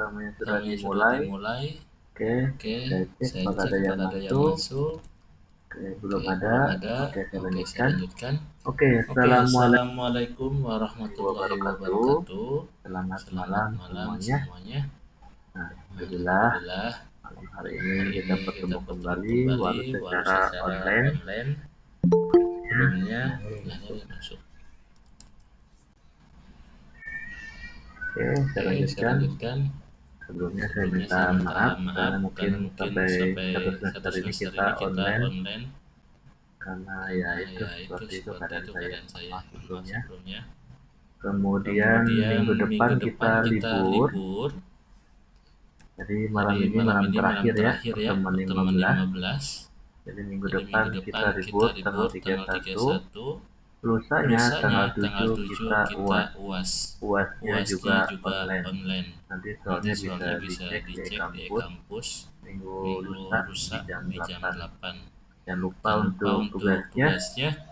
pertamanya sudah dimulai. Oke, saya cek apakah ada yang masuk. Oke, belum ada. Oke, saya lanjutkan. Oke, Assalamualaikum warahmatullahi wabarakatuh. Selamat malam semuanya. Nah, alhamdulillah malam hari ini kita bertemu kembali walau secara online. Sebelumnya masuk. Oke, saya lanjutkan. Sebelumnya saya minta maaf karena mungkin sampai satu semester ini kita online karena ya itu seperti itu keadaan saya sebelumnya. Kemudian minggu depan kita libur. Jadi malam ini malam terakhir ya, pertemuan 15. Jadi minggu depan kita libur tanggal 31. Lusanya tanggal 7 kita UAS. UASnya juga online. Nanti soalnya bisa dicek di kampus minggu lusa di jam 8. Jangan lupa untuk tugasnya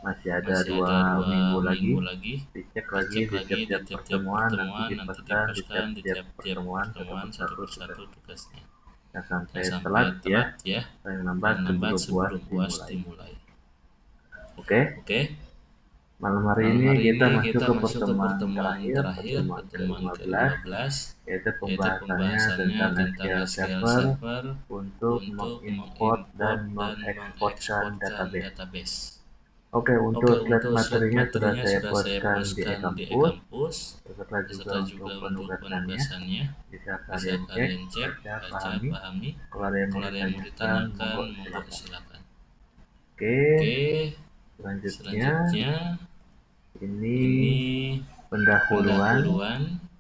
masih ada 2 minggu lagi. Dicek lagi di tiap pertemuan, nanti dipesan di tiap pertemuan satu persatu tugasnya. Jangan sampai telat ya, paling lambat sebelum UAS dimulai. Oke. Malam hari ini kita masuk ke pertemuan terakhir, pertemuan ke-15, yaitu pembahasannya tentang SQL Server untuk mengimport dan mengeksporkan database. Oke, untuk slide materinya sudah saya postkan di e-kampus, beserta juga untuk penugasannya. Bisa kalian cek, baca, pahami. Kalau ada yang mau ditanyakan, monggo silakan. Oke, selanjutnya ini pendahuluan.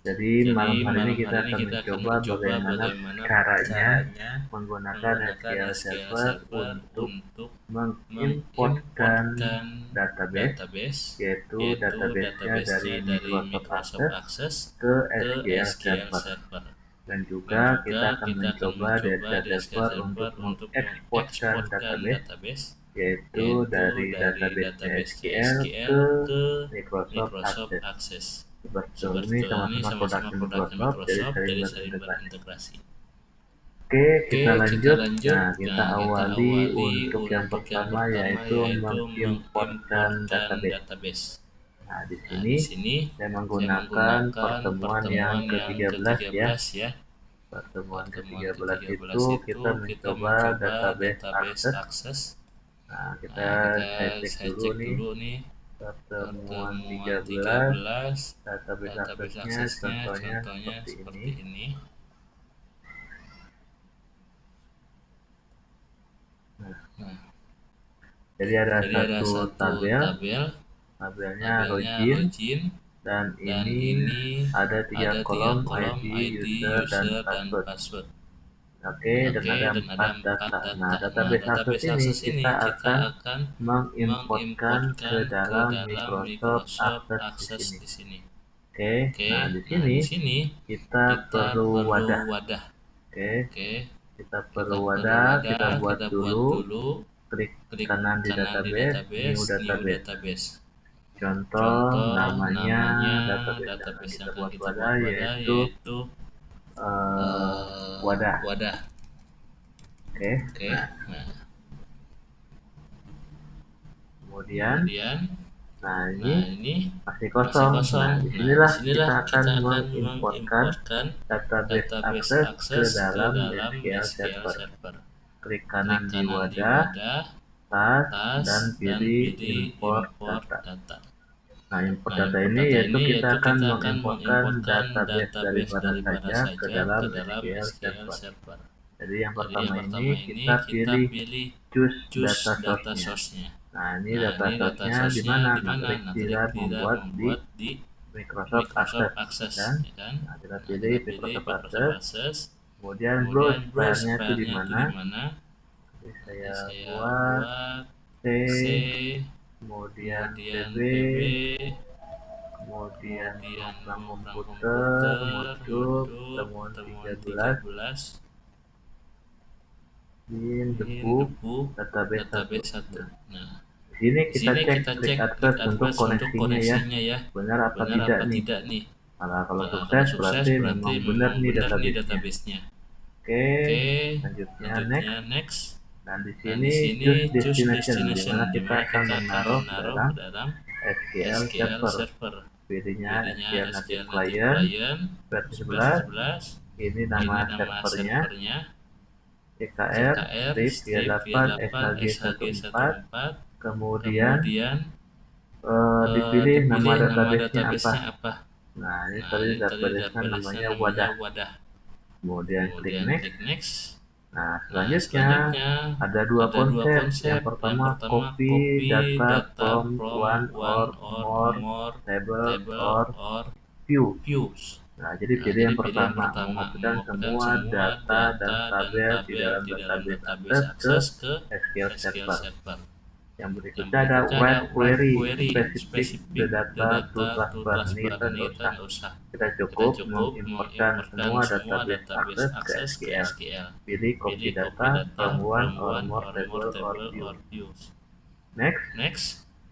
Jadi malam hari ini kita akan mencoba bagaimana caranya menggunakan SQL Server untuk mengimportkan database, yaitu database-nya dari Microsoft Access ke SQL Server. Dan juga kita akan mencoba di SQL Server untuk mengeksporkan database, yaitu dari database SQL ke Microsoft Access. Seperti ini sama-sama produk Microsoft, jadi saling berintegrasi. Oke, kita lanjut. Nah, kita awali untuk yang pertama yaitu mengimportkan database. Nah, di sini saya menggunakan pertemuan yang ke-13 ya. Pertemuan ke-13 itu kita mencoba database Access. Nah, saya cek dulu nih pertemuan 13 database aksesnya contohnya seperti ini. Nah, jadi ada satu tabelnya login, dan ini ada 3 kolom ID, user, dan password. Oke, dan ada 4 data. Nah, database akses ini kita akan mengimportkan ke dalam Microsoft Access di sini. Oke, nah di sini kita perlu wadah. Oke, kita perlu wadah. Kita buat dulu. Klik kanan di database, new database. Contoh namanya database yang kita buat wadah yaitu wadah. Oke. Nah. Kemudian, ini masih kosong. Nah, disinilah kita akan mengimportkan database akses ke dalam SQL Server. Klik kanan di wadah, tas, dan pilih import data. Nah, import data ini yaitu kita akan mengimportkan database dari mana saja ke dalam SQL Server. Jadi yang pertama ini kita pilih choose data source-nya. Nah, ini data source-nya di mana? Klik tidak membuat di Microsoft Access, kan? Nah, kita pilih Microsoft Access. Kemudian browse filenya itu di mana? Jadi saya buat C, kemudian PB, kemudian program komputer, modul, temuan 13, bin debu, database 1. Nah, di sini kita cek klik akses untuk koneksinya ya, benar apa tidak nih. Nah, kalau sukses berarti memang benar nih database-nya. database-nya. Oke, Oke, selanjutnya selanjutnya next. next. Nah, di Nah, di sini sini choose choose destination, di destination, mana di kita mana akan kita akan menaruh ke menaruh dalam ke dalam SQL SQL server. server. Pilihnya Pilihnya SQL Native SQL Native Client, Client, versi versi 11. 11. Ini nama Ini nama servernya, servernya, CKR, CKR, strip strip via8, via8, SHG SHG14. 14. Kemudian Kemudian dipilih nama dipilih nama database-nya apa. database-nya apa. Nah, ini Nah, tadi ini tadi database-nya database-nya namanya namanya Wadah. Wadah. Kemudian klik Kemudian next. klik next. Nah, Nah, selanjutnya selanjutnya ada dua ada dua konsep. Yang konsep. Yang pertama, pertama, copy copy data data from from one or one or more more table table or or view. views. Nah, jadi Nah, pilih jadi yang pilih yang pertama, pertama, mengopikan mengopikan semua semua data dan data dan tabel di tabel dalam di dalam database database akses ke akses ke SQL SQL Server. Server. Yang Yang berikutnya ada berikutnya ada write write query query specific the spesifik the data to data to transfer. Ini transfer. kita Ini nggak kita usah. nggak usah. Kita Kita cukup cukup mengimportkan mengimportan semua semua database database akses ke akses ke SQL. SQL. Pilih copy Pilih data copy data from one from or one more or more table or table view. or views. Next. Next.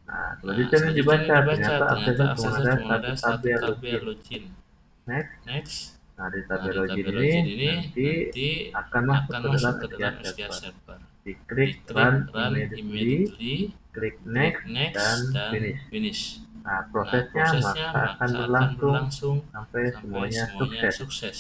Nah, Nah, selanjutnya ini selanjutnya dibaca. dibaca. Ternyata Ternyata aksesnya cuma aksesnya ada cuma satu ada satu tabel tabel login. login. Next. Next. Nah, di Nah, tabel di login tabel ini login ini nanti nanti akan masuk akan ke dalam masuk ke dalam SQL SQL Server. Server. Diklik Diklik run run immediately, immediately, klik klik next dan next dan finish. finish. Nah, Nah, prosesnya prosesnya maka akan maka akan berlangsung berlangsung sampai sampai semuanya semuanya sukses. sukses.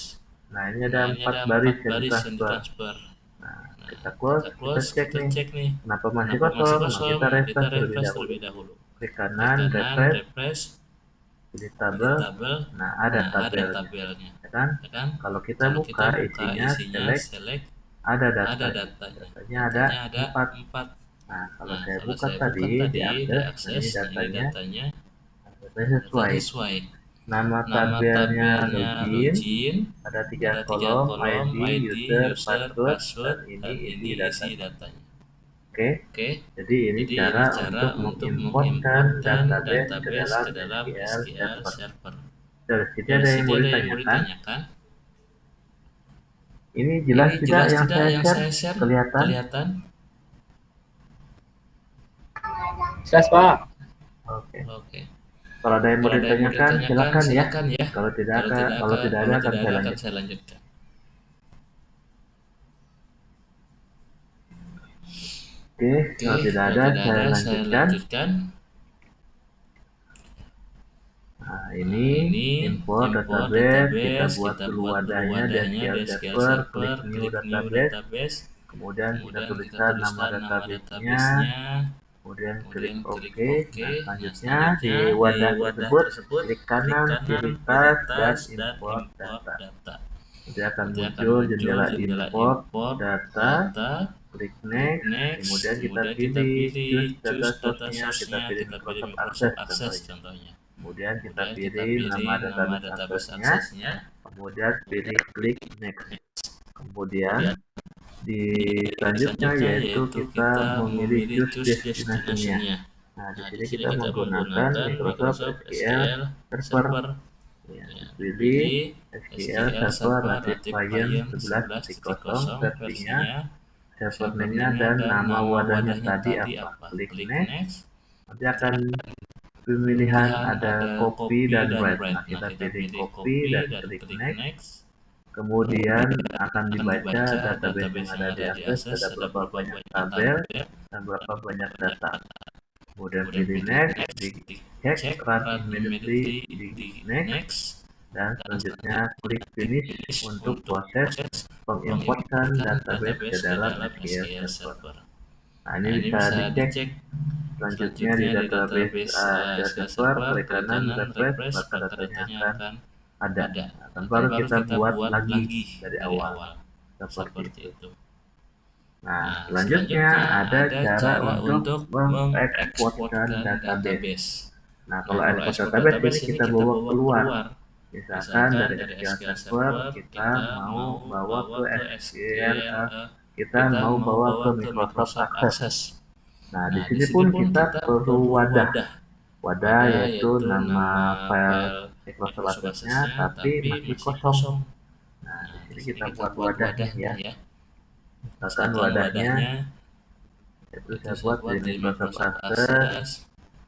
Nah, ini ada Nah, ini 4 ada baris 4 yang baris yang ditransfer. ditransfer. Nah, Nah, kita kita close, kita close, cek kita nih. cek nih. Kenapa masih Kenapa masih kosong? Nah, kosong? kita Nah, kita refresh terlebih refresh dahulu. terlebih dahulu. Klik Klik kanan, kanan, refresh, refresh, pilih pilih tabel. tabel. Nah, ada Nah, ada tabelnya, tabelnya. ya kan? Ya kan? Kalau kita Kalau kita buka buka isinya isinya select, select, ada ada datanya. datanya. Datanya ada Datanya ada 4. 4. Nah, kalau Nah, saya kalau buka saya buka tadi, tadi diakses, nah diakses, ini nah ini datanya, datanya sesuai. sesuai. Nama Nama tabelnya tabelnya login, login, ada 3 ada 3 kolom, kolom, ID, ID, user, user, password, dan password, ini dan isi ini isi datanya. datanya. Oke, Oke, jadi ini jadi ini cara cara untuk untuk mengimportkan mengimportan database ke database dalam ke dalam SQL SQL Server. Server. Dari sini Dari ada yang sini mau ada yang mau ditanyakan. ditanyakan. Ini jelas Ini tidak jelas yang tidak saya yang share? saya share? Kelihatan? Kelihatan? Jelas, Pak. Oke. Oke. Kalau ada yang mau Kalau ada yang mau ditanyakan, ditanyakan, silakan ya. silakan ya. Kalau tidak Kalau ada, tidak kalau tidak ada akan saya akan lanjut. saya lanjutkan. Oke, kalau tidak ada, saya lanjutkan. Nah, ini import database, kita buat dulu wadahnya di SQL Server, klik new database, kemudian kita tuliskan nama database-nya, kemudian klik OK. Nah, selanjutnya di wadah tersebut, klik kanan, pilih task dan import data. Nanti akan muncul jendela import data, klik next, kemudian kita pilih choose data source-nya, kita pilih Microsoft Access contohnya. Kemudian kita pilih nama database aksesnya, kemudian pilih klik next. Kemudian di selanjutnya yaitu kita memilih choose destination-nya. Nah, di sini kita menggunakan Microsoft SQL Server. Ya, pilih SQL Server Native Client 11.0 versinya, server name-nya dan nama wadahnya tadi apa. Klik next. Nanti akan pemilihan ada copy dan write. Nah, kita pilih copy dan klik next. Kemudian akan dibaca database yang ada di akses, ada berapa banyak tabel dan berapa banyak data. Kemudian pilih next, dicek run immediately di next, dan selanjutnya klik finish untuk proses pengimportan database ke dalam SQL Server. Nah, ini bisa dicek selanjutnya di database SQL Server, klik kanan refresh, maka datanya akan ada. Nah, baru kita buat lagi dari awal seperti itu. Nah, selanjutnya ada cara untuk mengeksporkan database. Nah, kalau ekspor database ini kita bawa keluar. Misalkan dari SQL Server kita mau bawa ke SQL, kita mau bawa ke Microsoft Access. Nah, di sini pun kita perlu wadah. Wadah yaitu nama file Microsoft Access-nya, tapi masih kosong. Nah, di sini kita buat wadahnya ya. Misalkan wadahnya itu saya buat di Microsoft Access.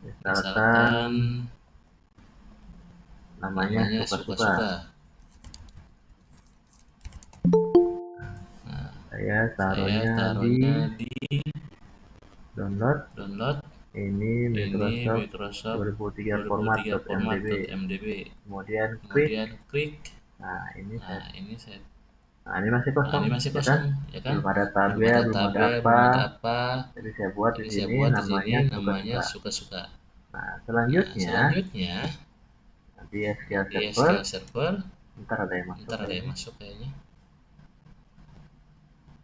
Misalkan namanya suka-suka. Saya taruhnya di download. Ini Microsoft 2003 format .mdb. Kemudian klik. Nah, ini saya. Nah, ini masih kosong, ya kan? Belum ada tabel, belum ada apa. Jadi saya buat di sini namanya suka-suka. Nah, selanjutnya di SQL Server. Ntar ada yang masuk kayaknya.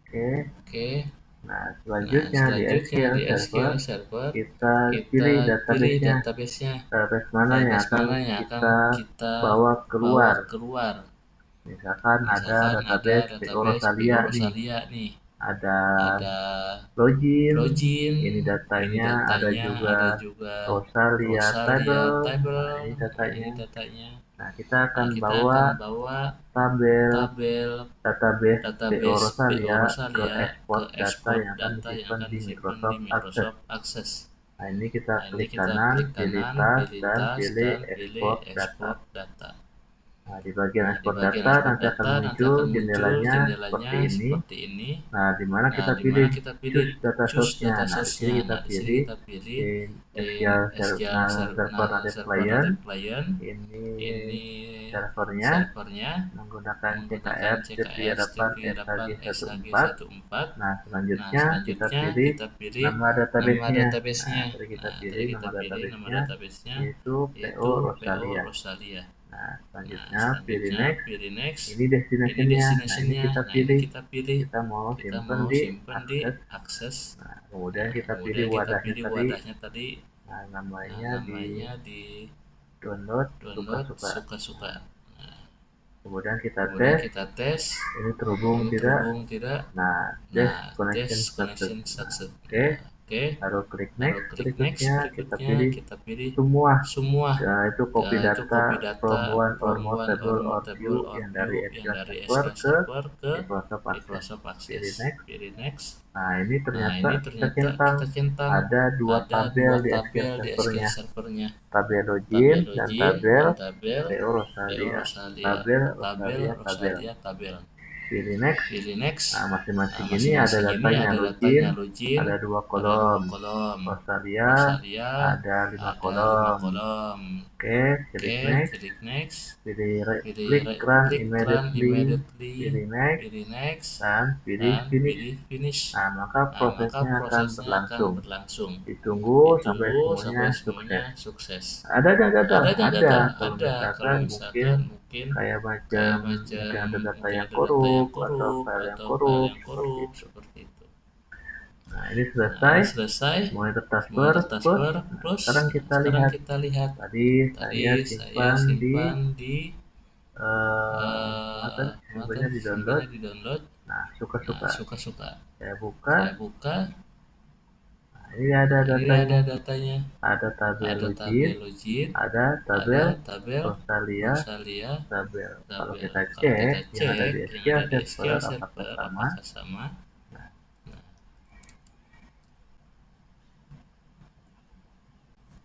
Oke. Nah, selanjutnya di SQL Server kita pilih database-nya. Database mana yang akan kita bawa keluar. Misalkan ada database PO Rosalia nih. Ada login. Ini datanya, ada juga Rosalia table. Nah, ini datanya. Nah, kita akan bawa tabel database PO Rosalia ke export data yang akan disimpan di Microsoft Access. Nah, ini kita klik kanan, pilih tas dan pilih export data. Nah, di bagian export data nanti akan muncul jendelanya seperti ini. Nah, di mana kita pilih choose data source-nya. Nah, di sini kita pilih SQL Server Native Client. Ini servernya menggunakan CKR SHG 14. Nah, selanjutnya kita pilih nama database-nya. Nah, jadi kita pilih nama database-nya yaitu PO Rosalia. Nah, selanjutnya pilih next. Ini destination-nya. Nah, ini kita pilih. Kita mau simpan di Access. Nah, kemudian kita pilih wadahnya tadi. Nah, namanya di download suka-suka. Kemudian kita tes. Ini terhubung tidak. Nah, connection success. Oke. Lalu klik next. Berikutnya kita pilih semua. Nah, itu copy data from one or more table or view yang dari SQL Server ke Microsoft Access. Pilih next. Nah, ini ternyata kita centang ada dua tabel di SQL Servernya. Tabel login dan tabel PO Rosalia. Tabel. Pilih next. Nah, masing-masing ini ada datanya login, ada 2 kolom. Rosalia ada 5 kolom. Oke, klik next. Klik run immediately. Pilih next dan pilih finish. Nah, maka prosesnya akan berlangsung. Ditunggu sampai semuanya sukses. Ada gagal? Ada. Kalau misalkan mungkin kayak macam mungkin ada data yang korup atau file yang korup seperti itu. Nah, ini selesai. Monitor taskbar terus. Sekarang kita lihat. Tadi saya simpan di simpannya di download. Nah, suka-suka. Saya buka. Nah, ini ada datanya. Ada tabel login, ada tabel Rosalia, tabel. Kalau kita cek yang ada di SQL Server apakah sama? Nah,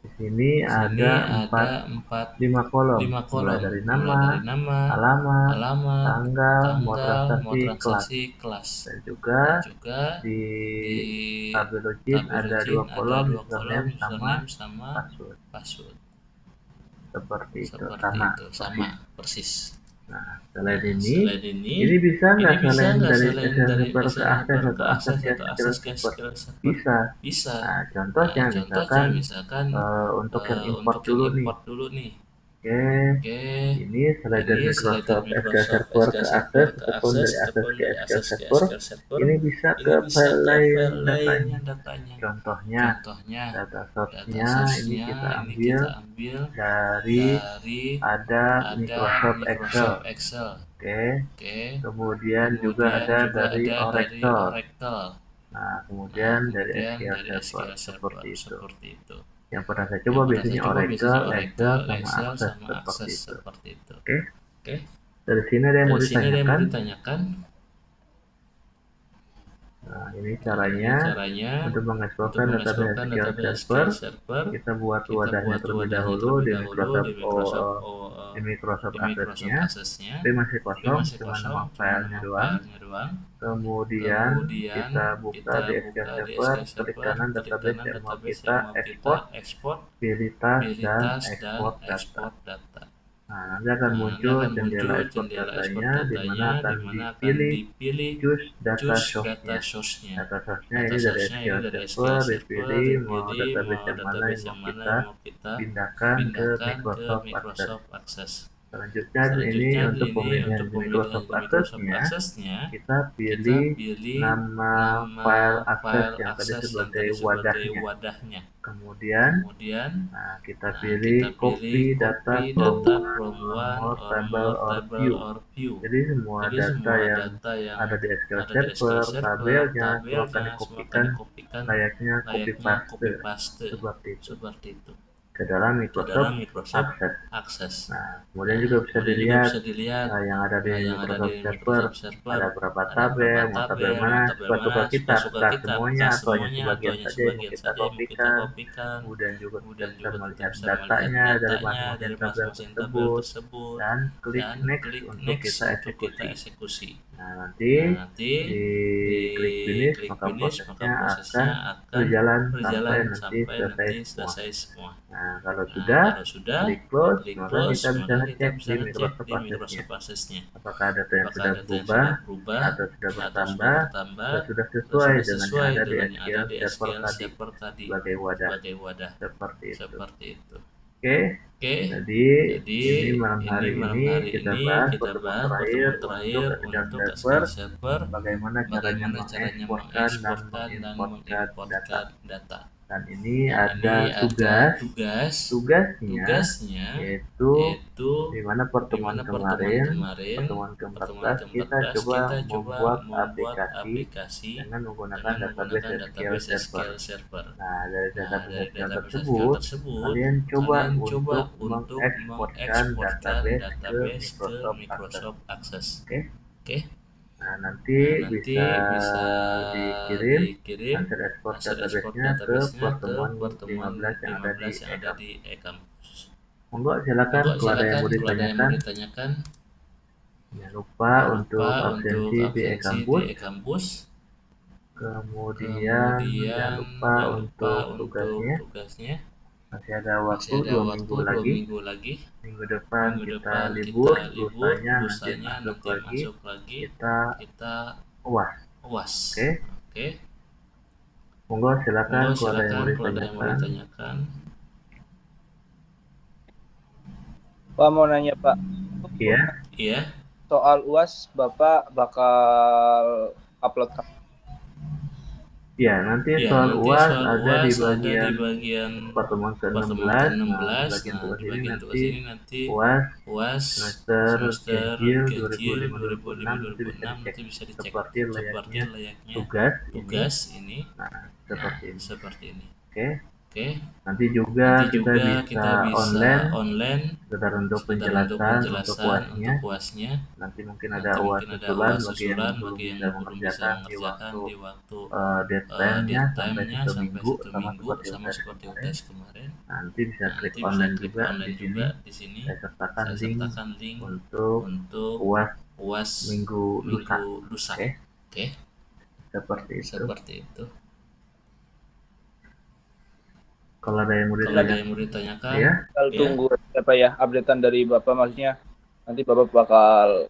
di sini ada 5 kolom, mulai dari nama, alamat, tanggal, mode transaksi, kelas. Dan juga di tabel login ada 2 kolom, username sama password. Seperti itu, sama persis. Nah, selain ini bisa nggak selain dari SQL Server ke Access atau Access ke SQL Server? Bisa. Nah, contohnya misalkan untuk yang import dulu nih. Oke. Ini selain dari Microsoft SQL Server ke Access ataupun dari Access ke SQL Server, ini bisa ke file lain datanya. Contohnya data source-nya ini kita ambil dari ada Microsoft Excel. Oke. Kemudian juga ada dari Oracle. Nah, kemudian dari SQL Server seperti itu. Yang pernah saya coba biasanya Oracle, Excel, sama Access seperti itu. Oke. Dari sini ada yang mau ditanyakan? Nah, ini caranya untuk mengeksplorkan database SQL Server. Kita buat wadahnya terlebih dahulu di Microsoft Access-nya. Tapi masih kosong, cuma nama filenya doang. Kemudian kita buka di SQL Server, klik kanan database yang mau kita ekspor, pilih tas dan ekspor data. Nah, nanti akan muncul jendela ekspor datanya, di mana akan dipilih choose data source-nya. Data source-nya ini dari SQL Server, dipilih mau database yang mana yang mau kita pindahkan ke Microsoft Access. Selanjutnya ini untuk pemilihan di Microsoft Access-nya, kita pilih nama file akses yang tadi sebagai wadahnya. Kemudian kita pilih copy data from one or table or view. Jadi semua data yang ada di SQL Server, tabelnya semua akan dikopikan layaknya copy paste seperti itu ke dalam Microsoft Access. Nah, kemudian juga bisa dilihat yang ada di Microsoft Server ada berapa tabel, mau tabel mana suka kita, semuanya atau hanya sebagian saja yang mau kita kopikan. Kemudian juga kita bisa melihat datanya dari masing-masing tabel tersebut dan klik next untuk kita eksekusi. Nah, nanti di klik finish maka prosesnya akan berjalan sampai nanti selesai semua. Nah, kalau sudah klik close, maka kita bisa ngecek di Microsoft Access-nya apakah data yang sudah berubah atau sudah bertambah atau sudah sesuai dengan yang ada di SQL Server tadi sebagai wadah seperti itu. Oke, jadi ini malam hari ini kita bahas pertemuan terakhir untuk SQL Server, bagaimana caranya mengeksporkan dan mengimportkan data. Dan ini ada tugasnya yaitu di mana pertemuan kemarin, pertemuan ke-14 kita coba membuat aplikasi dengan menggunakan database SQL Server. Nah, dari database SQL tersebut kalian coba untuk mengeksporkan database ke Microsoft Access. Oke. Nah, nanti bisa dikirim hasil ekspor database-nya ke pertemuan 15 yang ada di e-kampus. Monggo silakan kalau ada yang mau ditanyakan. Jangan lupa untuk absensi di e-kampus. Kemudian jangan lupa untuk tugasnya. Masih ada waktu 2 minggu lagi. Minggu depan kita libur, lusanya nanti masuk lagi. Kita UAS. Oke. Monggo silakan kalau ada yang mau ditanyakan. Pak mau nanya Pak. Iya. Soal UAS Bapak bakal upload kapan? Ya, nanti soal UAS ada di bagian pertemuan ke-16. Nah, di bagian tugas ini nanti UAS semester ganjil 2005-2006 nanti bisa dicek seperti layaknya tugas ini. Nah, seperti ini. Oke. Nanti juga kita bisa online sekedar untuk penjelasan untuk UAS-nya. Nanti mungkin ada UAS susulan bagi yang belum bisa mengerjakan di waktu deadline-nya sampai 1 minggu sama seperti UTS kemarin. Nanti bisa klik online juga di sini. Saya sertakan link untuk UAS minggu lusa. Oke. Seperti itu. Kalau ada yang mau ditanyakan, ya. Tunggu apa ya updatean dari Bapak, maksudnya nanti Bapak bakal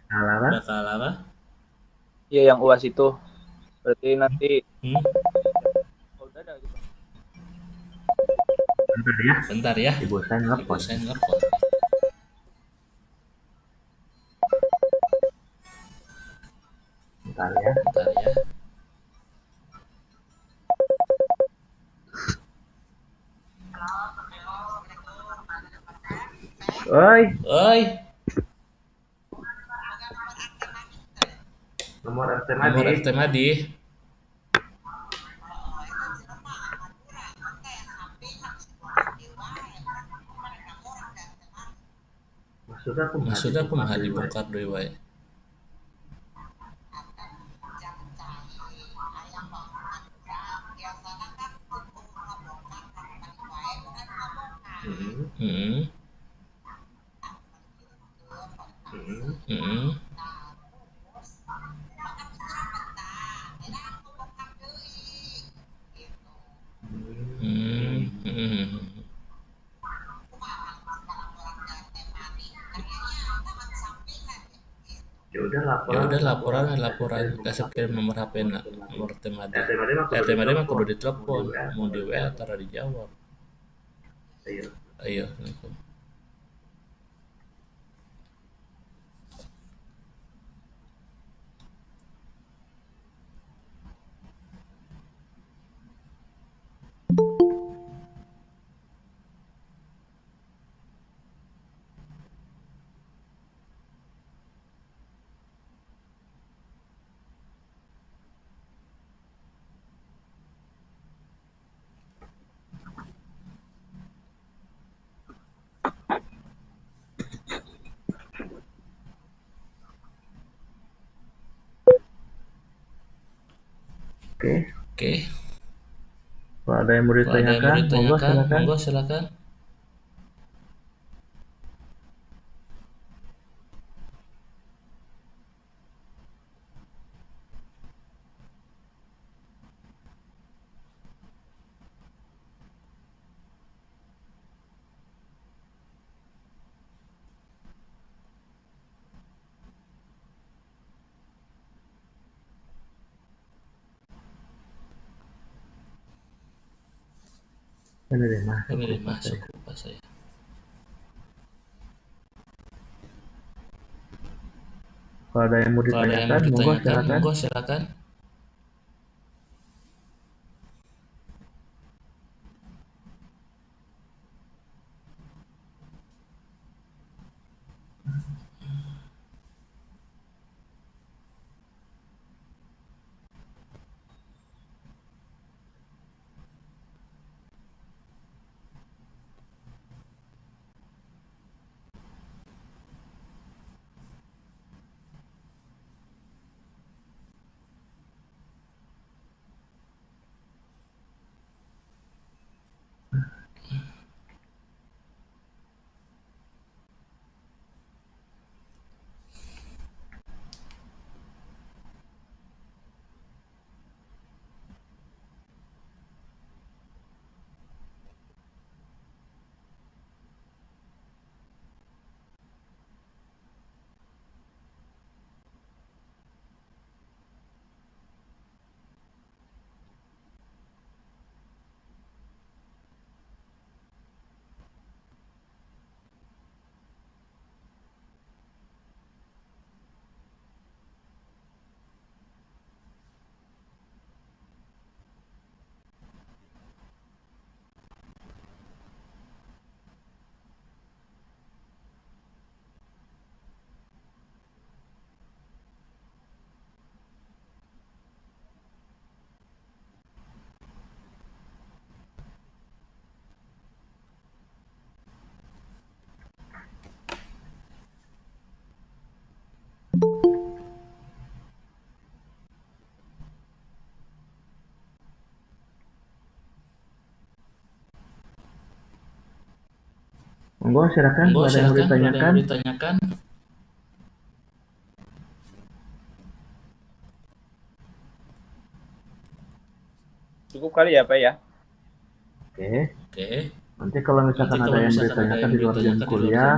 apa? Iya, yang UAS itu. Berarti nanti udah ada gitu. Bentar ya. Ibu saya ngelepon. Bentar ya. Oi. Nomor RT Madi. Maksudnya aku mah dibongkar deui wae. Mm-mm. Mm-mm. Mm-mm. Ya udah Ya laporan udah laporan laporan kasih kirim nomor HP nomor tim ade. Tim ade mah kudu ditelepon, mau di WA tara dijawab. Ayo. Ayo, Assalamualaikum. Oke. Oke. Kalau ada yang mau Kalau ada yang mau ditanyakan, ditanyakan, monggo silakan. monggo silakan. Ini deh masuk Ini lupa masuk saya. lupa saya. Kalau ada yang mau Kalau ada yang mau ditanyakan, ditanyakan, monggo silakan. monggo silakan. Monggo silakan. Monggo Kalau ada yang mau silakan. Kalau ada yang mau ditanyakan. ditanyakan. Cukup kali ya, Pak ya? Oke. Oke. Nanti kalau misalkan ada yang ditanyakan di luar jam kuliah,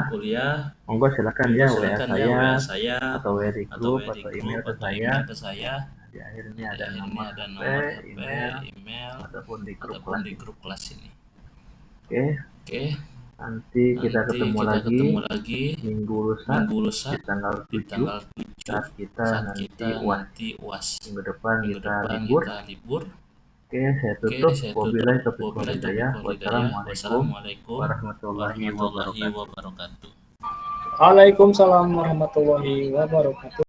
monggo silakan monggo ya WA silakan ya WA saya atau WA di atau grup WA di atau email grup ke atau email saya. ke saya. Di akhir ini Di ada akhir ini nomor ada HP, nomor HP, email, email, ataupun di grup ataupun kelas di ini. grup kelas ini. Oke. Oke. Nanti kita ketemu lagi minggu lusa di tanggal 7 saat kita nanti UAS. UAS. Minggu depan Minggu kita depan libur. kita libur. Oke, saya tutup. Wabillahi taufiq Wabillahi taufiq walhidayah. walhidayah. Wassalamualaikum Wassalamualaikum warahmatullahi warahmatullahi wabarakatuh. wabarakatuh. Waalaikumsalam warahmatullahi wabarakatuh.